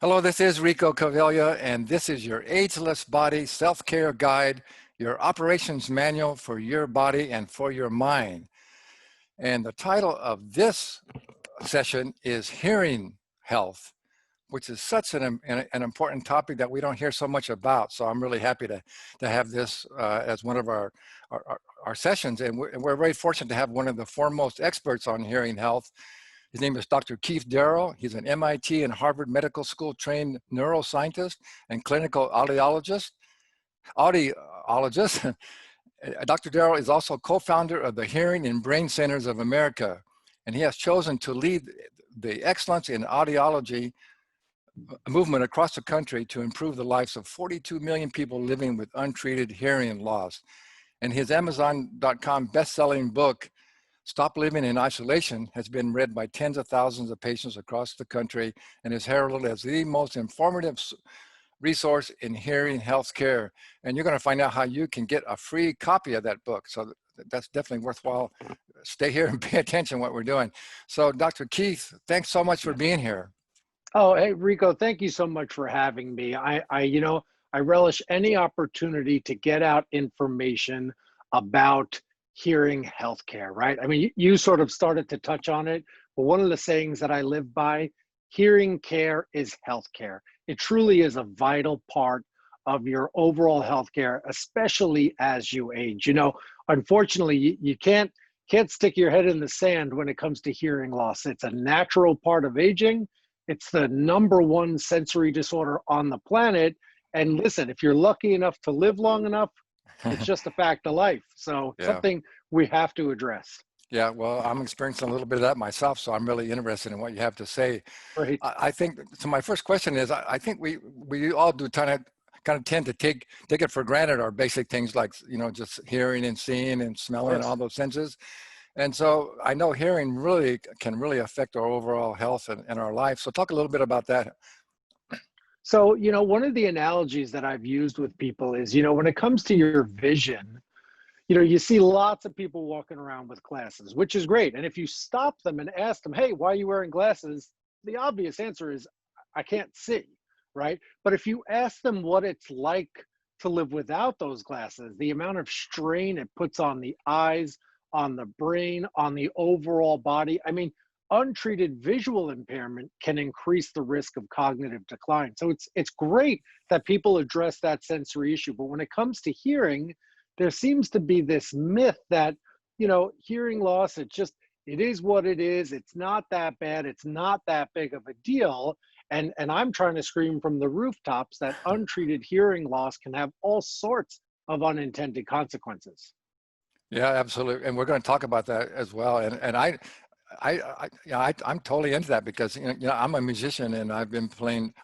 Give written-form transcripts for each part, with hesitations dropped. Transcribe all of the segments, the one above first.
Hello, this is Rico Caviglia, and this is your Ageless Body Self-Care Guide, your operations manual for your body and for your mind. And the title of this session is Hearing Health, which is such an important topic that we don't hear so much about. So I'm really happy to have this as one of our sessions. And we're very fortunate to have one of the foremost experts on hearing health. His name is Dr. Keith Darrow. He's an MIT and Harvard Medical School trained neuroscientist and clinical audiologist. Dr. Darrow is also co-founder of the Hearing and Brain Centers of America, and he has chosen to lead the excellence in audiology movement across the country to improve the lives of 42 million people living with untreated hearing loss. And his Amazon.com best-selling book, Stop Living in Isolation, has been read by tens of thousands of patients across the country and is heralded as the most informative resource in hearing health care. And you're going to find out how you can get a free copy of that book. So that's definitely worthwhile. Stay here and pay attention to what we're doing. So Dr. Keith, thanks so much for being here. Oh, hey, Rico, thank you so much for having me. I relish any opportunity to get out information about hearing healthcare, right? I mean, you sort of started to touch on it, but one of the sayings that I live by, hearing care is healthcare. It truly is a vital part of your overall healthcare, especially as you age. Unfortunately, you can't stick your head in the sand when it comes to hearing loss. It's a natural part of aging. It's the #1 sensory disorder on the planet. And listen, if you're lucky enough to live long enough, it's just a fact of life. So Yeah. something we have to address. Yeah, well, I'm experiencing a little bit of that myself, so I'm really interested in what you have to say. Right. I think, so my first question is, I think we all do kind of tend to take it for granted, our basic things like, just hearing and seeing and smelling, all those senses. And so I know hearing really can really affect our overall health and our life. So talk a little bit about that. So, one of the analogies that I've used with people is, when it comes to your vision, you see lots of people walking around with glasses, which is great. And if you stop them and ask them, hey, why are you wearing glasses? The obvious answer is, I can't see, right? But if you ask them what it's like to live without those glasses, the amount of strain it puts on the eyes, on the brain, on the overall body, I mean, untreated visual impairment can increase the risk of cognitive decline. So it's great that people address that sensory issue. But when it comes to hearing, there seems to be this myth that, hearing loss, it is what it is. It's not that bad. It's not that big of a deal. And I'm trying to scream from the rooftops that untreated hearing loss can have all sorts of unintended consequences. Yeah, absolutely. And we're going to talk about that as well. And I'm totally into that because I'm a musician and I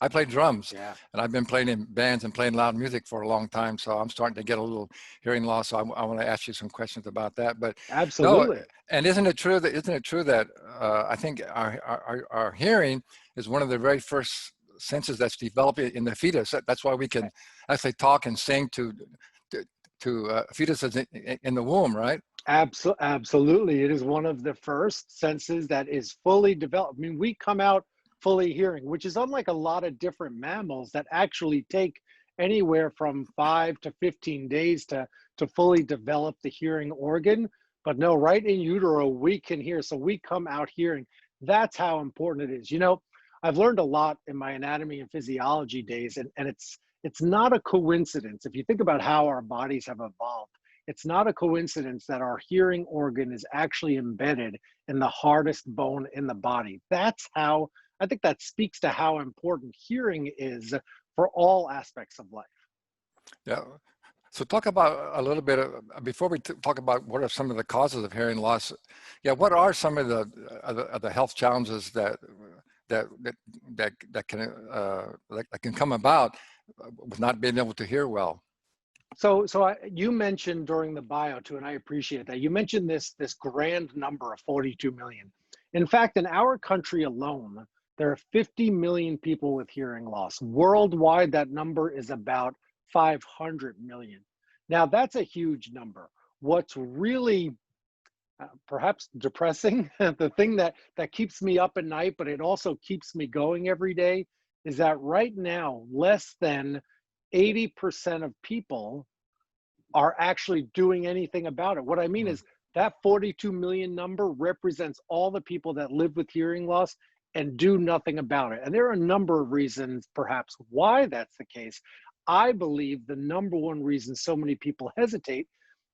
play drums. Yeah. And I've been playing in bands and playing loud music for a long time. So I'm starting to get a little hearing loss. So I want to ask you some questions about that. But Absolutely. no, and isn't it true that I think our hearing is one of the very first senses that's developed in the fetus. That's why we can actually talk and sing to fetuses in the womb, right? Absolutely. It is one of the first senses that is fully developed. I mean, we come out fully hearing, which is unlike a lot of different mammals that actually take anywhere from 5 to 15 days to fully develop the hearing organ. But no, right in utero, we can hear. So we come out hearing. That's how important it is. I've learned a lot in my anatomy and physiology days, and it's not a coincidence. If you think about how our bodies have evolved, it's not a coincidence that our hearing organ is actually embedded in the hardest bone in the body. I think that speaks to how important hearing is for all aspects of life. Yeah. So talk about a little bit before we talk about what are some of the causes of hearing loss. Yeah, what are some of the health challenges that can come about with not being able to hear well? So you mentioned during the bio too, and I appreciate that. You mentioned this grand number of 42 million. In fact, in our country alone, there are 50 million people with hearing loss. Worldwide, that number is about 500 million. Now, that's a huge number. What's really perhaps depressing, the thing that keeps me up at night, but it also keeps me going every day, is that right now, less than 80% of people are actually doing anything about it. What I mean Mm. is that 42 million number represents all the people that live with hearing loss and do nothing about it. And there are a number of reasons, perhaps, why that's the case. I believe the number one reason so many people hesitate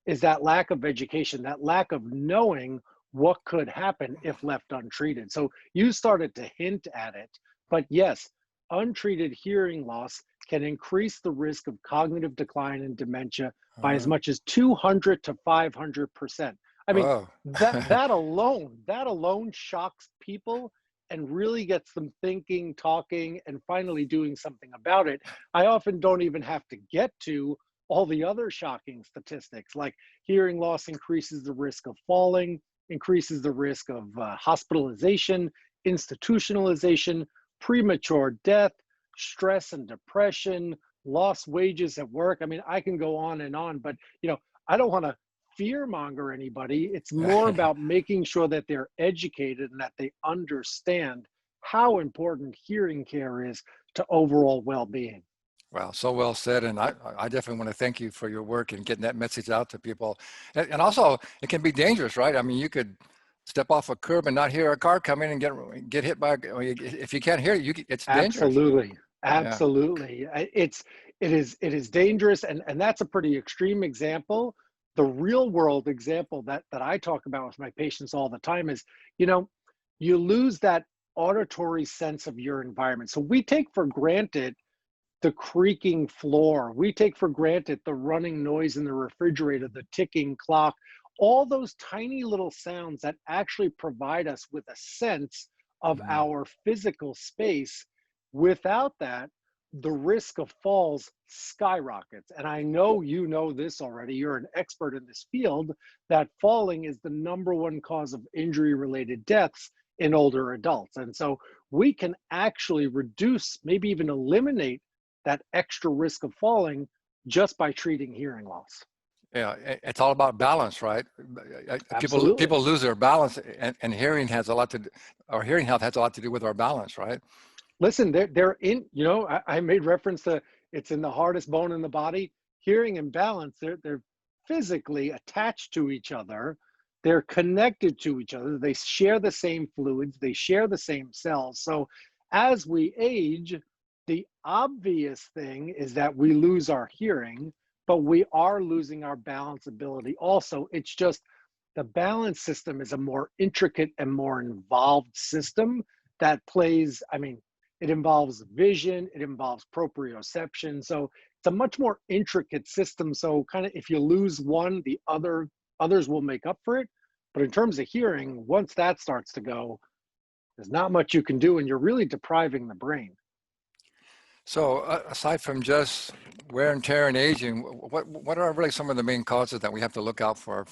is that lack of education, that lack of knowing what could happen if left untreated. So you started to hint at it, but yes, untreated hearing loss can increase the risk of cognitive decline and dementia by as Uh, much as 200 to 500%. I mean, oh, that alone shocks people and really gets them thinking, talking, and finally doing something about it. I often don't even have to get to all the other shocking statistics, like hearing loss increases the risk of falling, increases the risk of hospitalization, institutionalization, premature death, stress and depression, lost wages at work. I mean, I can go on, but I don't want to fear monger anybody. It's more about making sure that they're educated and that they understand how important hearing care is to overall well-being. wow, so well said. And I definitely want to thank you for your work and getting that message out to people. And also, it can be dangerous, right? I mean, you could step off a curb and not hear a car coming and get hit by if you can't hear it, it's dangerous. Absolutely. Yeah. Absolutely. It is dangerous, and that's a pretty extreme example. The real world example that I talk about with my patients all the time is, you know, you lose that auditory sense of your environment. So we take for granted the creaking floor. We take for granted the running noise in the refrigerator, the ticking clock, all those tiny little sounds that actually provide us with a sense of Mhm. our physical space. Without that, the risk of falls skyrockets. And I know you know this already. You're an expert in this field, that falling is the number one cause of injury related deaths in older adults. And so we can actually reduce, maybe even eliminate that extra risk of falling just by treating hearing loss. Yeah, it's all about balance, right? Absolutely. People lose their balance, and hearing has a lot to, our hearing health has a lot to do with our balance, right? Listen, they're in, I made reference to it's in the hardest bone in the body. Hearing and balance, they're physically attached to each other. They're connected to each other. They share the same fluids, they share the same cells. So as we age, the obvious thing is that we lose our hearing, but we are losing our balance ability also. It's just the balance system is a more intricate and more involved system that plays, I mean, it involves vision, it involves proprioception. So it's a much more intricate system. So kind of if you lose one, the others will make up for it. But in terms of hearing, once that starts to go, there's not much you can do, and you're really depriving the brain. So aside from just wear and tear and aging, what are really some of the main causes that we have to look out for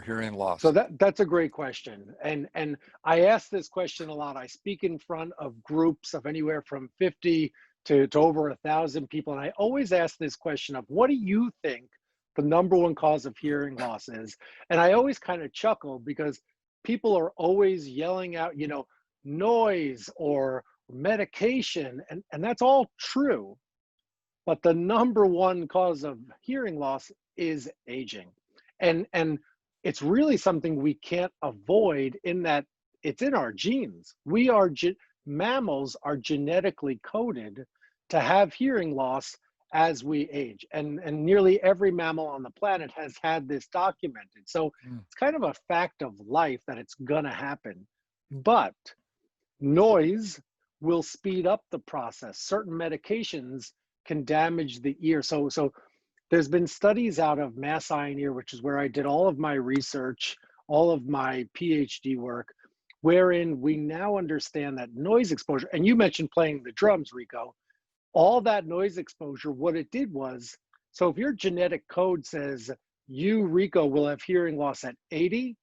hearing So loss? that's a great question. And I ask this question a lot. I speak in front of groups of anywhere from 50 to over 1,000 people. And I always ask this question of, what do you think the number one cause of hearing loss is? And I always kind of chuckle because people are always yelling out, noise or medication. And that's all true. But the number one cause of hearing loss is aging. And it's really something we can't avoid, in that it's in our genes. Mammals are genetically coded to have hearing loss as we age. And nearly every mammal on the planet has had this documented. So Mm. it's kind of a fact of life that it's gonna happen. But noise will speed up the process. Certain medications can damage the ear. So there's been studies out of Mass Eye and Ear, which is where I did all of my research, all of my PhD work, wherein we now understand that noise exposure, and you mentioned playing the drums, Rico, all that noise exposure, what it did was, so if your genetic code says you, Rico, will have hearing loss at 80,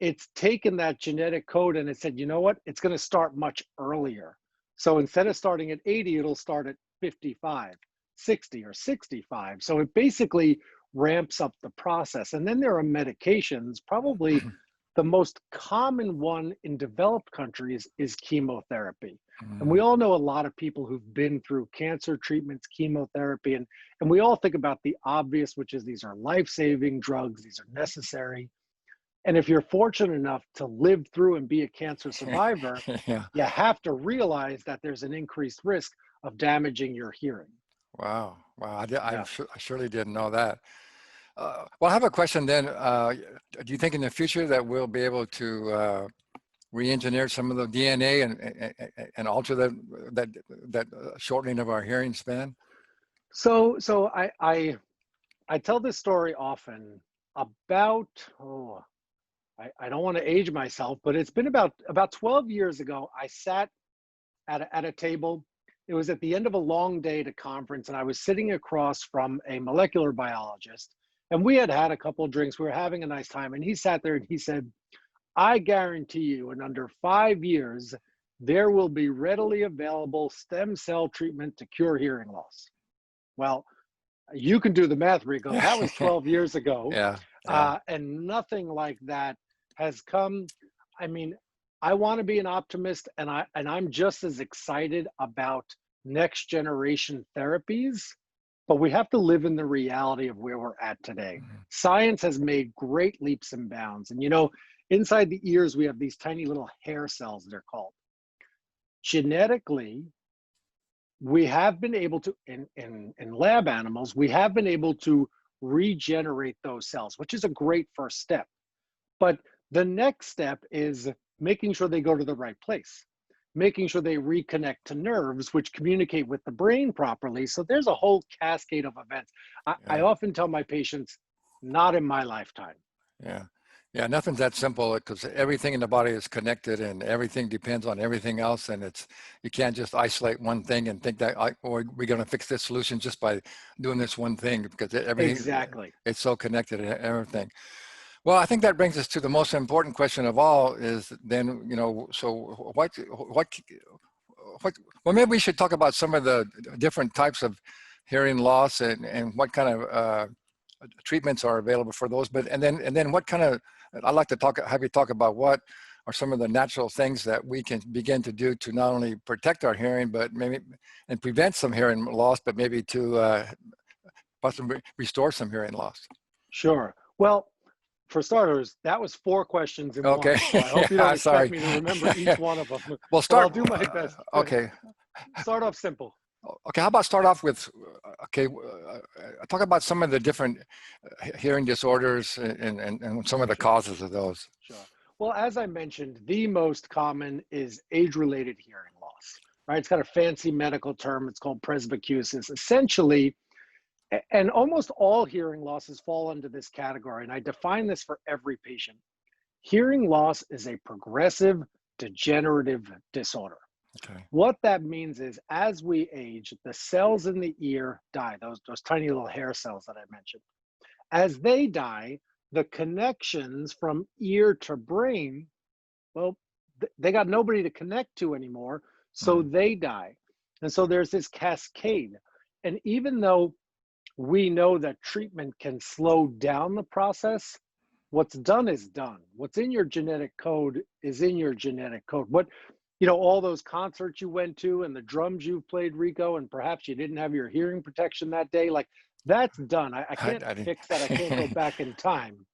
it's taken that genetic code and it said, you know what, it's going to start much earlier. So instead of starting at 80, it'll start at 55, 60, or 65. So it basically ramps up the process. And then there are medications, probably The most common one in developed countries is chemotherapy. And we Mm, all know a lot of people who've been through cancer treatments, chemotherapy, and we all think about the obvious, which is these are life-saving drugs, these are necessary. And if you're fortunate enough to live through and be a cancer survivor, yeah. you have to realize that there's an increased risk of damaging your hearing. Wow. Wow. Yeah. I surely didn't know that. Well, I have a question then. Do you think in the future that we'll be able to re-engineer some of the DNA and alter that shortening of our hearing span? So I tell this story often about, I don't want to age myself, but it's been about 12 years ago. I sat at a table. It was at the end of a long day at a conference, and I was sitting across from a molecular biologist. And we had had a couple of drinks. We were having a nice time. And he sat there and he said, I guarantee you, in under 5 years, there will be readily available stem cell treatment to cure hearing loss. Well, you can do the math, Rico. Yeah. That was 12 years ago. Yeah. Yeah. And nothing like that has come. I mean, I want to be an optimist, and I'm just as excited about next generation therapies, but we have to live in the reality of where we're at today. Mhm. Science has made great leaps and bounds. And inside the ears, we have these tiny little hair cells, they're called. Genetically, we have been able to, in lab animals, we have been able to regenerate those cells, which is a great first step. But the next step is making sure they go to the right place, making sure they reconnect to nerves, which communicate with the brain properly. So there's a whole cascade of events. I Yeah. often tell my patients, not in my lifetime. Yeah. Yeah, nothing's that simple because everything in the body is connected and everything depends on everything else. And you can't just isolate one thing and think that, or we're going to fix this solution just by doing this one thing because everything, Exactly. it's so connected and everything. Well, I think that brings us to the most important question of all is then, so what, well, maybe we should talk about some of the different types of hearing loss and what kind of treatments are available for those, and then what kind of, I'd like to have you talk about what are some of the natural things that we can begin to do to not only protect our hearing, but maybe, and prevent some hearing loss, but maybe to possibly restore some hearing loss. Sure. Well, for starters, that was 4 questions in Okay, one. So I hope you don't yeah, expect sorry. me to remember each one of them, Well, but I'll start, do my best. okay. Start off simple. Okay, how about start off with, okay, talk about some of the different hearing disorders and some of the Sure. causes of those. Sure. Well, as I mentioned, the most common is age-related hearing loss, right? It's got a fancy medical term. It's called presbycusis. Essentially, and almost all hearing losses fall under this category. And I define this for every patient. Hearing loss is a progressive degenerative disorder. Okay. What that means is as we age, the cells in the ear die, those tiny little hair cells that I mentioned. As they die, the connections from ear to brain, well, they got nobody to connect to anymore, so Mm, they die. And so there's this cascade. And even though we know that treatment can slow down the process, what's done is done. What's in your genetic code is in your genetic code. All those concerts you went to and the drums you played, Rico, and perhaps you didn't have your hearing protection that day, like that's done. I can't I fix that. I can't go didn't. back in time.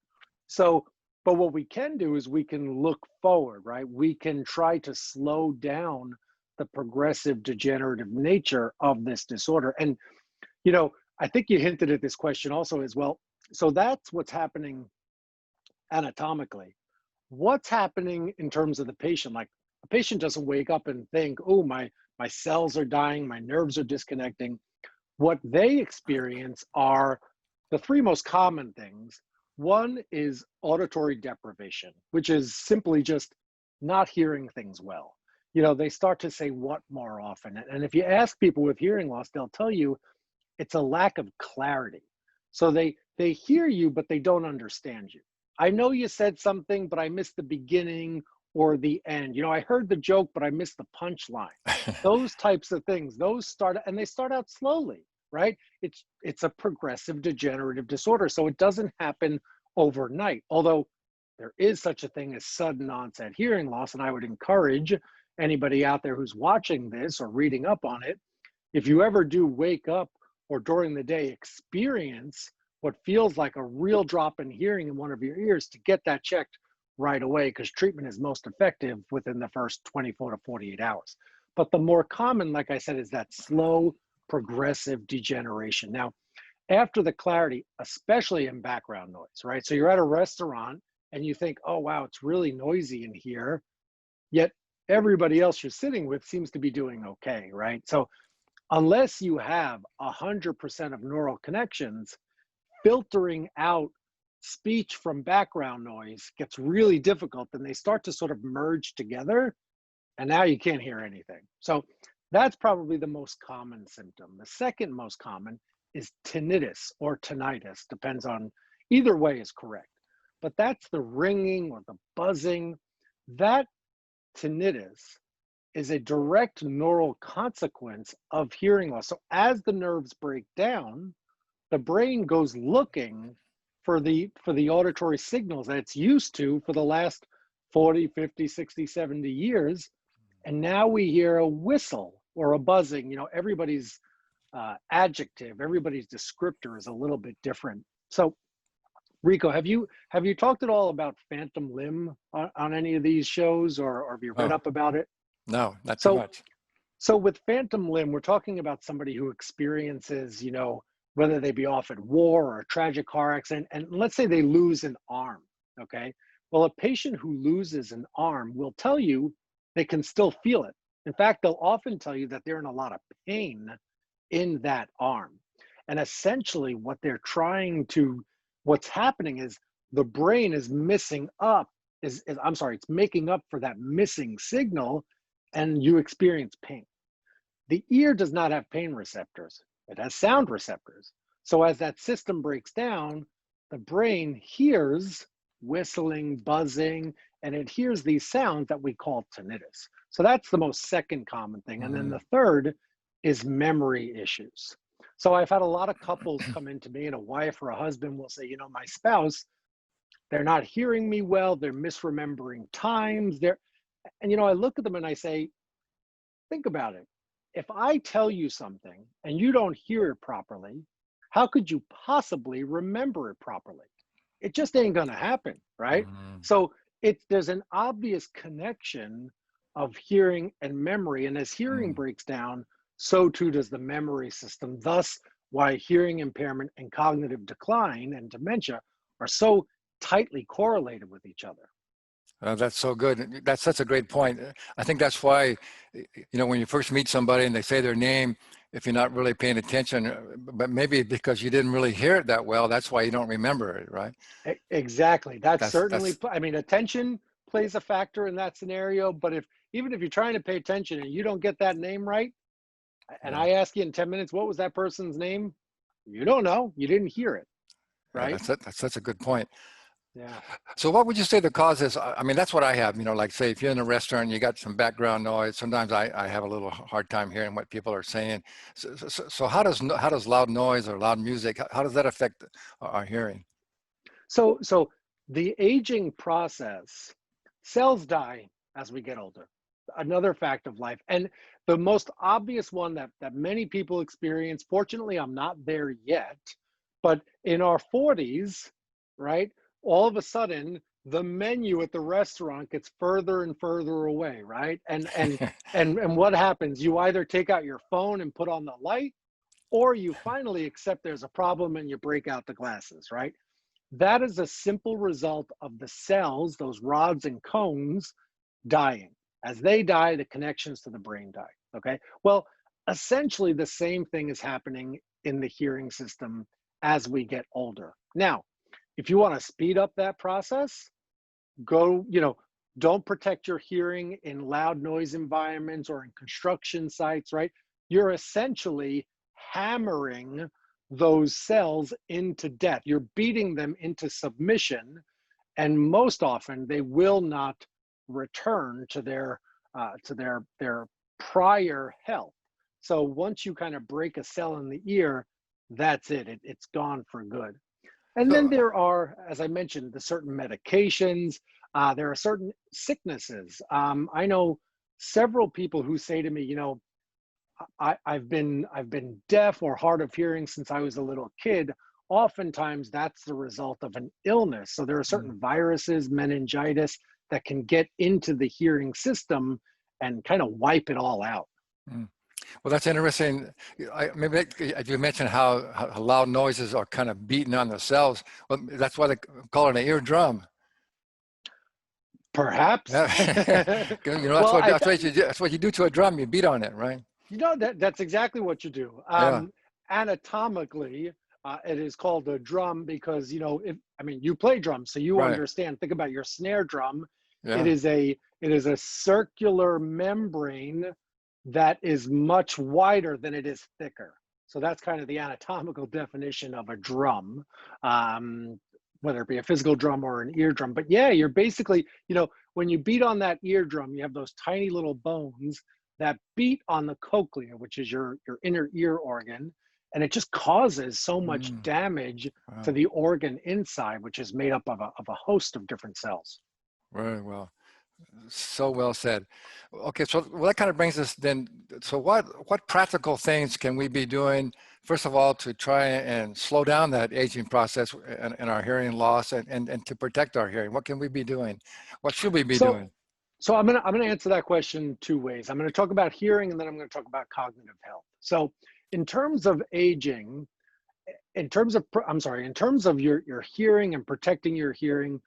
So, but what we can do is we can look forward, right? We can try to slow down the progressive degenerative nature of this disorder. And, you know, I think you hinted at this question also as well. So that's what's happening anatomically. What's happening in terms of the patient? Like a patient doesn't wake up and think, oh, my cells are dying, my nerves are disconnecting. What they experience are the three most common things. One is auditory deprivation, which is simply just not hearing things well. They start to say what more often. And if you ask people with hearing loss, they'll tell you it's a lack of clarity. So they hear you, but they don't understand you. I know you said something, but I missed the beginning or the end. I heard the joke, but I missed the punchline. Those types of things, they start out slowly, right? It's a progressive degenerative disorder. So it doesn't happen overnight. Although there is such a thing as sudden onset hearing loss. And I would encourage anybody out there who's watching this or reading up on it, if you ever do wake up or during the day experience what feels like a real drop in hearing in one of your ears, to get that checked right away, because treatment is most effective within the first 24 to 48 hours. But the more common, like I said, is that slow progressive degeneration. Now, after the clarity, especially in background noise, right? So you're at a restaurant and you think, oh, wow, it's really noisy in here, yet everybody else you're sitting with seems to be doing okay, right? So unless you have 100% of neural connections, filtering out speech from background noise gets really difficult, and they start to sort of merge together, and now you can't hear anything. So that's probably the most common symptom. The second most common is tinnitus or tinnitus, depends on, either way is correct. But that's the ringing or the buzzing. That tinnitus is a direct neural consequence of hearing loss. So as the nerves break down, the brain goes looking for the auditory signals that it's used to for the last 40, 50, 60, 70 years. And now we hear a whistle or a buzzing. You know, everybody's adjective, everybody's descriptor is a little bit different. So Rico, have you talked at all about phantom limb on any of these shows, or have you read Oh, up about it? no, not too So much. so with phantom limb, we're talking about somebody who experiences, you know, whether they be off at war or a tragic car accident, and let's say they lose an arm, okay? Well, a patient who loses an arm will tell you they can still feel it. In fact, they'll often tell you that they're in a lot of pain in that arm. And essentially what's happening is the brain is missing up, it's making up for that missing signal, and you experience pain. The ear does not have pain receptors, it has sound receptors. So as that system breaks down, the brain hears whistling, buzzing, and it hears these sounds that we call tinnitus. So that's the most second common thing. And then Mhm. the third is memory issues. So I've had a lot of couples come into me, and a wife or a husband will say, you know, my spouse, they're not hearing me well, they're misremembering times, and you know, I look at them and I say, think about it. If I tell you something and you don't hear it properly, how could you possibly remember it properly? It just ain't gonna happen, right? Mhm. So there's an obvious connection of hearing and memory, and as hearing Mm. breaks down, so too does the memory system. Thus, why hearing impairment and cognitive decline and dementia are so tightly correlated with each other. That's so good. That's such a great point. I think that's why, you know, when you first meet somebody and they say their name, if you're not really paying attention, but maybe because you didn't really hear it that well, that's why you don't remember it, right? Exactly. That's certainly, That's I mean, attention plays a factor in that scenario. But even if you're trying to pay attention and you don't get that name right, and yeah, I ask you in 10 minutes, what was that person's name? You don't know. You didn't hear it, yeah. right? That's such a good point. Yeah. So what would you say the cause is? I mean, that's what I have, you know, like say if you're in a restaurant, and you got some background noise. Sometimes I have a little hard time hearing what people are saying. So how does loud noise or loud music, how does that affect our hearing? So the aging process, cells die as we get older. Another fact of life. And the most obvious one that many people experience, fortunately, I'm not there yet, but in our 40s, right? All of a sudden, the menu at the restaurant gets further and further away, right? And what happens? You either take out your phone and put on the light, or you finally accept there's a problem and you break out the glasses, right? That is a simple result of the cells, those rods and cones, dying. As they die, the connections to the brain die. Okay. Well, essentially, the same thing is happening in the hearing system as we get older. Now, if you want to speed up that process, go, you know, don't protect your hearing in loud noise environments or in construction sites, right? You're essentially hammering those cells into death. You're beating them into submission, and most often they will not return to their prior health. So once you kind of break a cell in the ear, that's it. It's gone for good. And then So, there are, as I mentioned, the certain medications. There are certain sicknesses. I know several people who say to me, I've been deaf or hard of hearing since I was a little kid. Oftentimes, that's the result of an illness. So there are mm, certain viruses, meningitis, that can get into the hearing system and kind of wipe it all out. mm. Well, that's interesting. Maybe you mentioned how loud noises are kind of beating on the cells. Well, that's why they call it an eardrum. Perhaps. Yeah. That's Well, what that's what you do to a drum. You beat on it, right? that's exactly what you do. Yeah. Anatomically, it is called a drum because if I mean you play drums, so you Right. understand. Think about your snare drum. It Yeah. is a circular membrane that is much wider than it is thicker. So that's kind of the anatomical definition of a drum, whether it be a physical drum or an eardrum. But yeah, you're basically, when you beat on that eardrum, you have those tiny little bones that beat on the cochlea, which is your inner ear organ, and it just causes so much Mm, damage to wow. the organ inside, which is made up of a host of different cells. Very well. So well said. Okay, so well, that kind of brings us then. So what practical things can we be doing, first of all, to try and slow down that aging process and our hearing loss and to protect our hearing? What can we be doing? What should we be So doing? I'm gonna answer that question two ways. I'm gonna talk about hearing, and then I'm gonna talk about cognitive health. So in terms of aging, in terms of your hearing and protecting your hearing,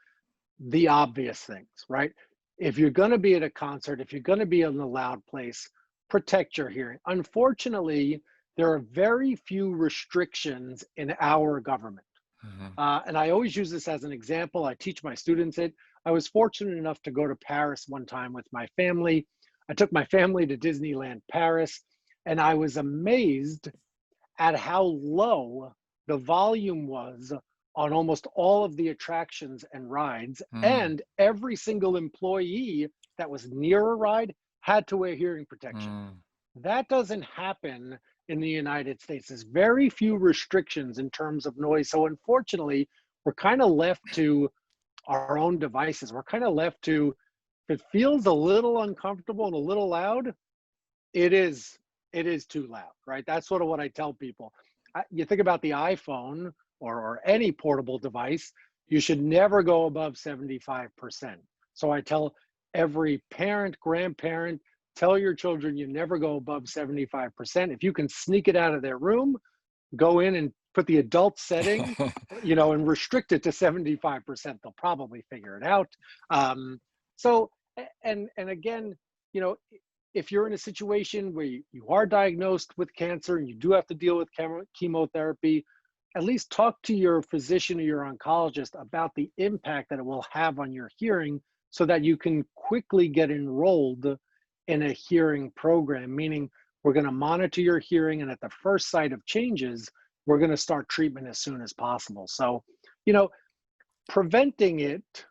the obvious things, right? If you're going to be at a concert, if you're going to be in a loud place, protect your hearing. Unfortunately, there are very few restrictions in our government. Hmm. And I always use this as an example. I teach my students it. I was fortunate enough to go to Paris one time with my family. I took my family to Disneyland Paris, and I was amazed at how low the volume was on almost all of the attractions and rides. Mm, And every single employee that was near a ride had to wear hearing protection. mm, That doesn't happen in the United States. There's very few restrictions in terms of noise. So unfortunately, we're kind of left to our own devices. We're kind of left to, if it feels a little uncomfortable and a little loud, it is it is too loud, right? That's sort of what I tell people. You think about the iPhone or any portable device, you should never go above 75%. So I tell every parent, grandparent, tell your children you never go above 75%. If you can sneak it out of their room, go in and put the adult setting, and restrict it to 75%. They'll probably figure it out. So, and again, you know, if you're in a situation where you are diagnosed with cancer and you do have to deal with chemotherapy, at least talk to your physician or your oncologist about the impact that it will have on your hearing so that you can quickly get enrolled in a hearing program, meaning we're going to monitor your hearing, and at the first sight of changes, we're going to start treatment as soon as possible. So, you know, preventing it,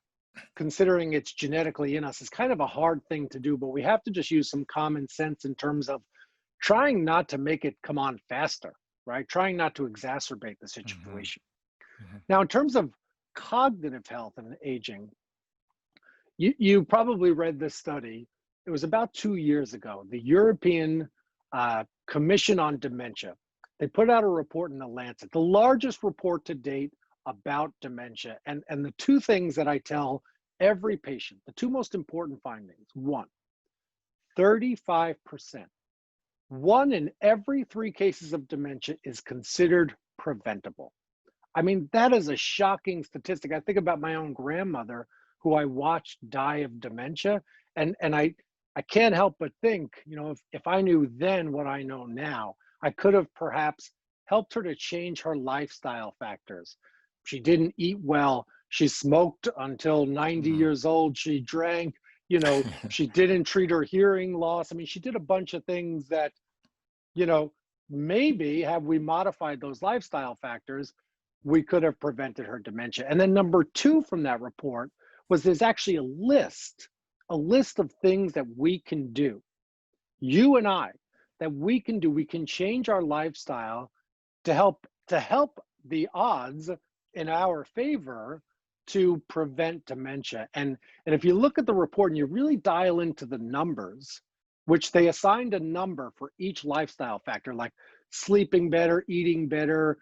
considering it's genetically in us, is kind of a hard thing to do, but we have to just use some common sense in terms of trying not to make it come on faster, right? Trying not to exacerbate the hmm, situation. hmm. Now, in terms of cognitive health and aging, you probably read this study. It was about 2 years ago. The European Commission on Dementia, they put out a report in the Lancet, the largest report to date about dementia. And the two things that I tell every patient, the two most important findings: one, 35%, one in every three cases of dementia is considered preventable. I mean, that is a shocking statistic. I think about my own grandmother, who I watched die of dementia, and I can't help but think, if I knew then what I know now, I could have perhaps helped her to change her lifestyle factors. She didn't eat well. She smoked until 90 Mm. years old. She drank, she didn't treat her hearing loss. I mean, she did a bunch of things that, you know, maybe have we modified those lifestyle factors, we could have prevented her dementia. And then number two from that report was there's actually a list of things that we can do, you and I, that we can do. We can change our lifestyle to help the odds in our favor to prevent dementia. And if you look at the report and you really dial into the numbers, which they assigned a number for each lifestyle factor, like sleeping better, eating better,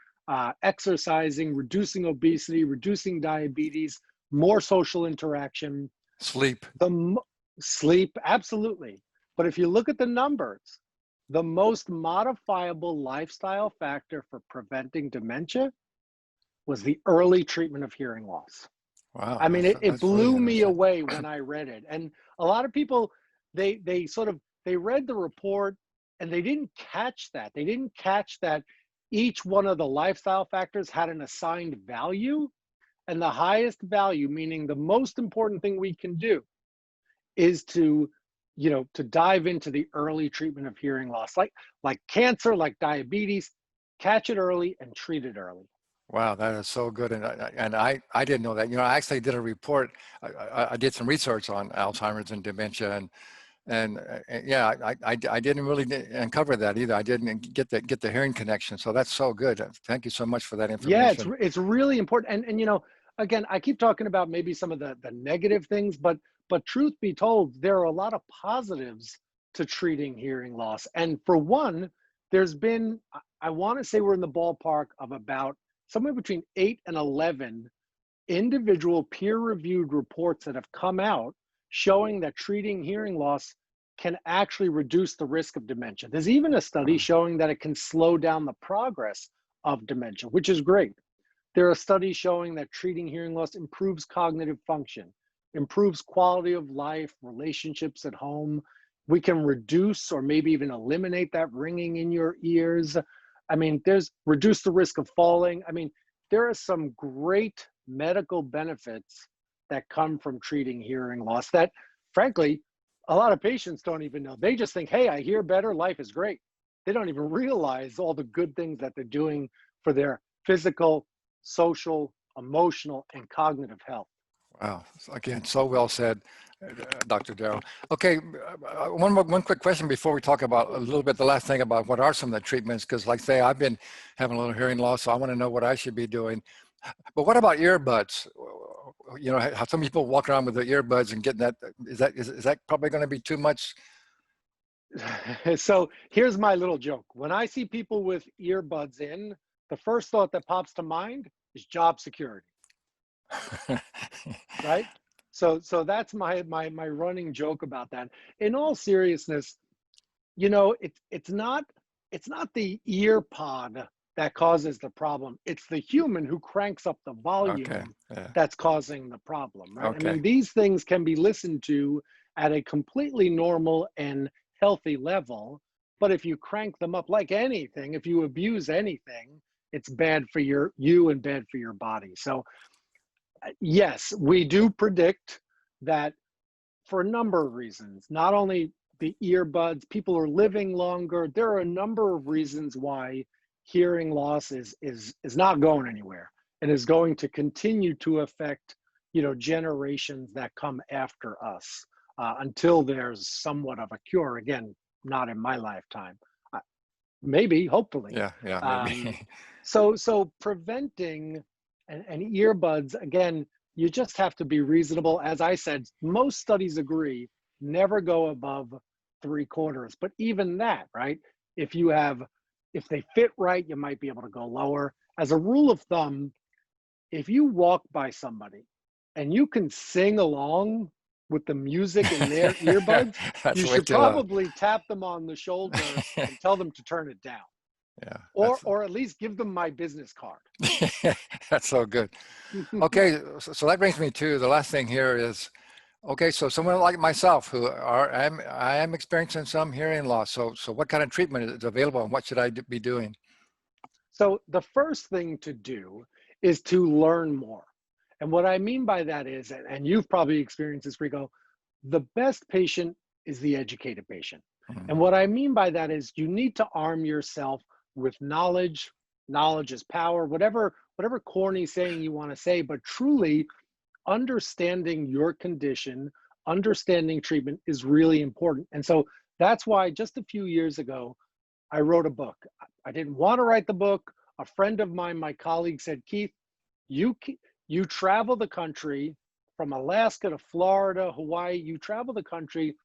exercising, reducing obesity, reducing diabetes, more social interaction, Sleep. sleep, absolutely. But if you look at the numbers, the most modifiable lifestyle factor for preventing dementia was the early treatment of hearing loss. Wow, I mean, it that's really blew me interesting. away when I read it. And a lot of people, they sort of, they read the report and they didn't catch that. They didn't catch that each one of the lifestyle factors had an assigned value, and the highest value, meaning the most important thing we can do, is to, to dive into the early treatment of hearing loss, like cancer, like diabetes. Catch it early and treat it early. Wow, that is so good, and I didn't know that. I actually did a report. I did some research on Alzheimer's and dementia, and yeah, I didn't really uncover that either. I didn't get the hearing connection. So that's so good. Thank you so much for that Yeah, information. it's really important. And again, I keep talking about maybe some of the negative things, but truth be told, there are a lot of positives to treating hearing loss. And for one, there's been, I want to say we're in the ballpark of about somewhere between 8 and 11 individual peer-reviewed reports that have come out showing that treating hearing loss can actually reduce the risk of dementia. There's even a study showing that it can slow down the progress of dementia, which is great. There are studies showing that treating hearing loss improves cognitive function, improves quality of life, relationships at home. We can reduce or maybe even eliminate that ringing in your ears. I mean, there's reduce the risk of falling. I mean, there are some great medical benefits that come from treating hearing loss that, frankly, a lot of patients don't even know. They just think, hey, I hear better, life is great. They don't even realize all the good things that they're doing for their physical, social, emotional, and cognitive health. Wow, again, so well said, Dr. Darrell. Okay, one quick question before we talk about a little bit the last thing about what are some of the treatments, because like say I've been having a little hearing loss, so I want to know what I should be doing. But what about earbuds? How some people walk around with their earbuds and getting that, is that probably going to be too much? So here's my little joke. When I see people with earbuds in, the first thought that pops to mind is job security, right? So that's my running joke about that. In all seriousness, it's not the ear pod that causes the problem. It's the human who cranks up the Okay, volume yeah, that's causing the problem, right? I okay, mean, these things can be listened to at a completely normal and healthy level, but if you crank them up like anything, if you abuse anything, it's bad for you and bad for your body. So yes, we do predict that for a number of reasons, not only the earbuds, people are living longer. There are a number of reasons why hearing loss is not going anywhere and is going to continue to affect, generations that come after us until there's somewhat of a cure. Again, not in my lifetime. Maybe, hopefully. yeah, Um, maybe. so preventing and earbuds, again, you just have to be reasonable. As I said, most studies agree, never go above 3/4. But even that, right? If they fit right, you might be able to go lower. As a rule of thumb, if you walk by somebody and you can sing along with the music in their earbuds, That's you way should too loud. probably tap them on the shoulder and tell them to turn it down, Yeah, or at least give them my business card. that's so good. Okay, so that brings me to the last thing here is, okay, so someone like myself who I am experiencing some hearing loss. So what kind of treatment is available and what should I be doing? So the first thing to do is to learn more. And what I mean by that is, and you've probably experienced this, Rico, the best patient is the educated patient. And Mhm. what I mean by that is you need to arm yourself with knowledge. Knowledge is power, whatever corny saying you want to say, but truly understanding your condition, understanding treatment is really important. And so that's why just a few years ago, I wrote a book. I didn't want to write the book. A friend of mine, my colleague, said, Keith, You travel the country from Alaska to Florida, Hawaii, you travel the country,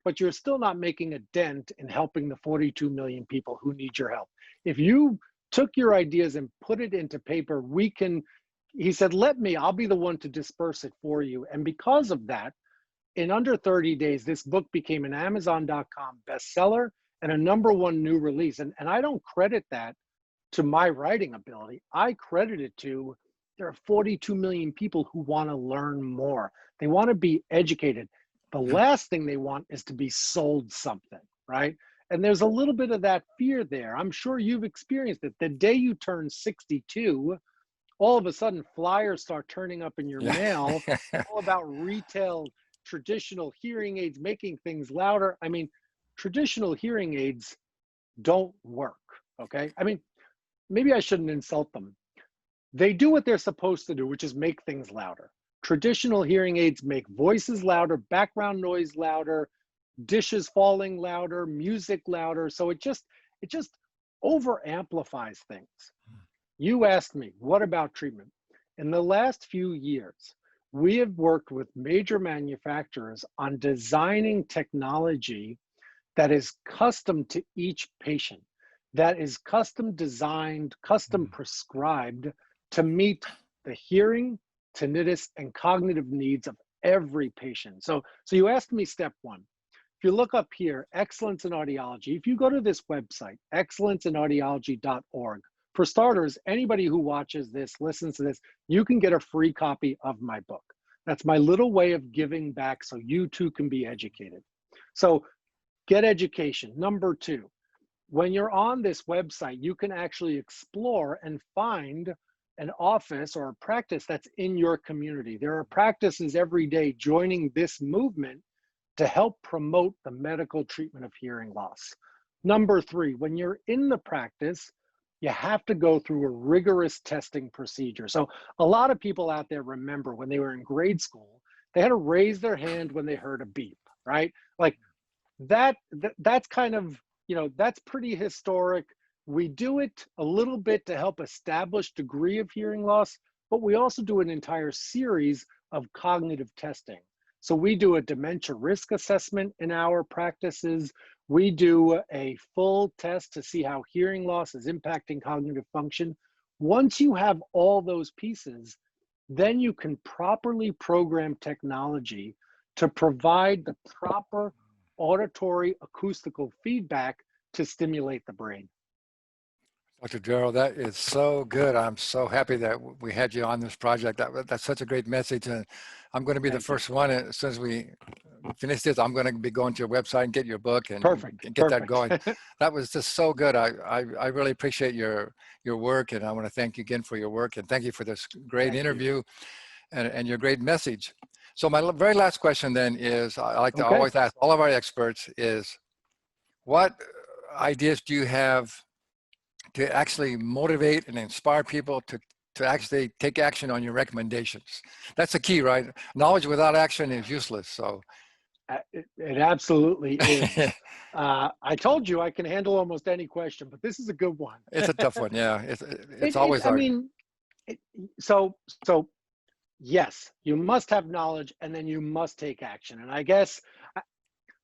but you're still not making a dent in helping the 42 million people who need your help. If you took your ideas and put it into paper, he said, I'll be the one to disperse it for you. And because of that, in under 30 days, this book became an Amazon.com bestseller and a #1 new release. And I don't credit that to my writing ability. I credit it to there are 42 million people who want to learn more. They want to be educated. The last thing they want is to be sold something, right? And there's a little bit of that fear there. I'm sure you've experienced it. The day you turn 62, all of a sudden flyers start turning up in your mail, all about retail, traditional hearing aids, making things louder. I mean, traditional hearing aids don't work, okay? I mean, maybe I shouldn't insult them. They do what they're supposed to do, which is make things louder. Traditional hearing aids make voices louder, background noise louder, dishes falling louder, music louder. So it just over amplifies things. You asked me, what about treatment? In the last few years, we have worked with major manufacturers on designing technology that is custom to each patient, that is custom designed, custom prescribed to meet the hearing, tinnitus, and cognitive needs of every patient. So you asked me step one. If you look up here, Excellence in Audiology, if you go to this website, excellenceinaudiology.org, for starters, anybody who watches this, listens to this, you can get a free copy of my book. That's my little way of giving back so you too can be educated. So get education. #2, when you're on this website, you can actually explore and find an office or a practice that's in your community. There are practices every day joining this movement to help promote the medical treatment of hearing loss. #3, when you're in the practice, you have to go through a rigorous testing procedure. So a lot of people out there remember when they were in grade school, they had to raise their hand when they heard a beep, right? Like that's kind of, that's pretty historic. We do it a little bit to help establish degree of hearing loss, but we also do an entire series of cognitive testing. So we do a dementia risk assessment in our practices. We do a full test to see how hearing loss is impacting cognitive function. Once you have all those pieces, then you can properly program technology to provide the proper auditory acoustical feedback to stimulate the brain. Dr. Darrell, that is so good. I'm so happy that we had you on this project. That's such a great message. And I'm going to be the first one, as soon as we finish this, I'm going to be going to your website and get your book and get that going. That was just so good. I really appreciate your work, and I want to thank you again for your work, and thank you for this great interview and your great message. So my very last question then is, I like to always ask all of our experts is, what ideas do you have to actually motivate and inspire people to actually take action on your recommendations? That's the key, right? Knowledge without action is useless. So it absolutely is. I told you I can handle almost any question, but this is a good one. It's a tough one. Yeah, it's always hard. I mean, so yes, you must have knowledge, and then you must take action. And I guess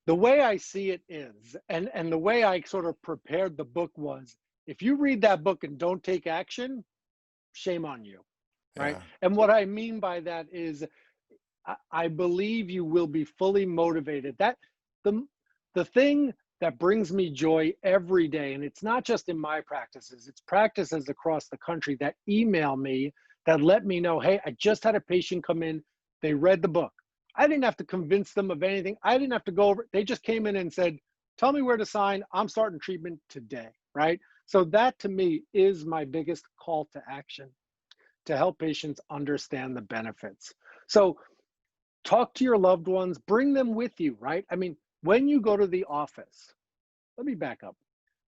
the way I see it is, and the way I sort of prepared the book was, if you read that book and don't take action, shame on you, right? Yeah. And what I mean by that is, I believe you will be fully motivated. That the thing that brings me joy every day, and it's not just in my practices, it's practices across the country that email me, that let me know, hey, I just had a patient come in, they read the book. I didn't have to convince them of anything. I didn't have to go over it. They just came in and said, tell me where to sign. I'm starting treatment today, right? So that to me is my biggest call to action, to help patients understand the benefits. So talk to your loved ones, bring them with you, right? I mean, when you go to the office, let me back up.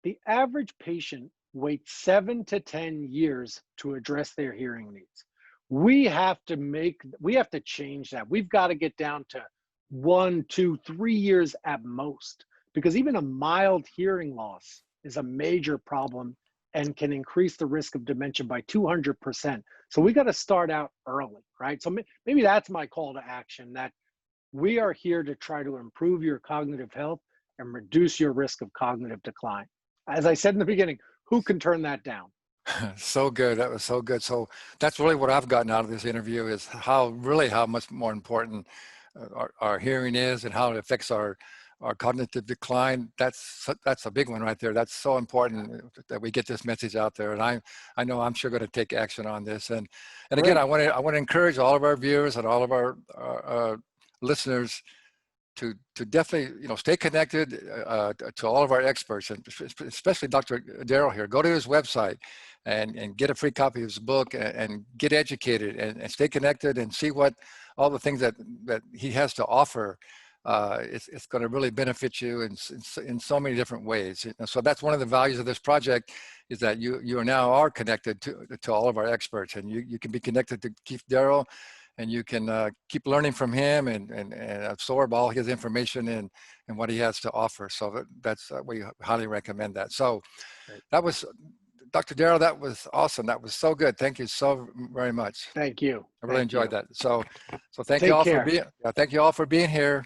The average patient waits 7 to 10 years to address their hearing needs. We have to change that. We've got to get down to 1, 2, 3 years at most, because even a mild hearing loss is a major problem and can increase the risk of dementia by 200%. So we got to start out early, right? So maybe that's my call to action, that we are here to try to improve your cognitive health and reduce your risk of cognitive decline. As I said in the beginning, who can turn that down? So good. That was so good. So that's really what I've gotten out of this interview, is how much more important our hearing is and how it affects our cognitive decline. That's a big one right there. That's so important that we get this message out there. And I know I'm sure going to take action on this. And again, Great. I want to encourage all of our viewers and all of our listeners to definitely, you know, stay connected to all of our experts, and especially Dr. Daryl here. Go to his website and get a free copy of his book, and get educated, and stay connected, and see what all the things that he has to offer. It's going to really benefit you in so many different ways. So that's one of the values of this project, is that you are now connected to all of our experts, and you can be connected to Keith Daryl, and you can keep learning from him and absorb all his information and what he has to offer. So that's we highly recommend that. So Great. that was Dr. Daryl. That was awesome. That was so good. Thank you so very much. Thank you. I really enjoyed that. So thank you Take all for care. being. Thank you all for being here.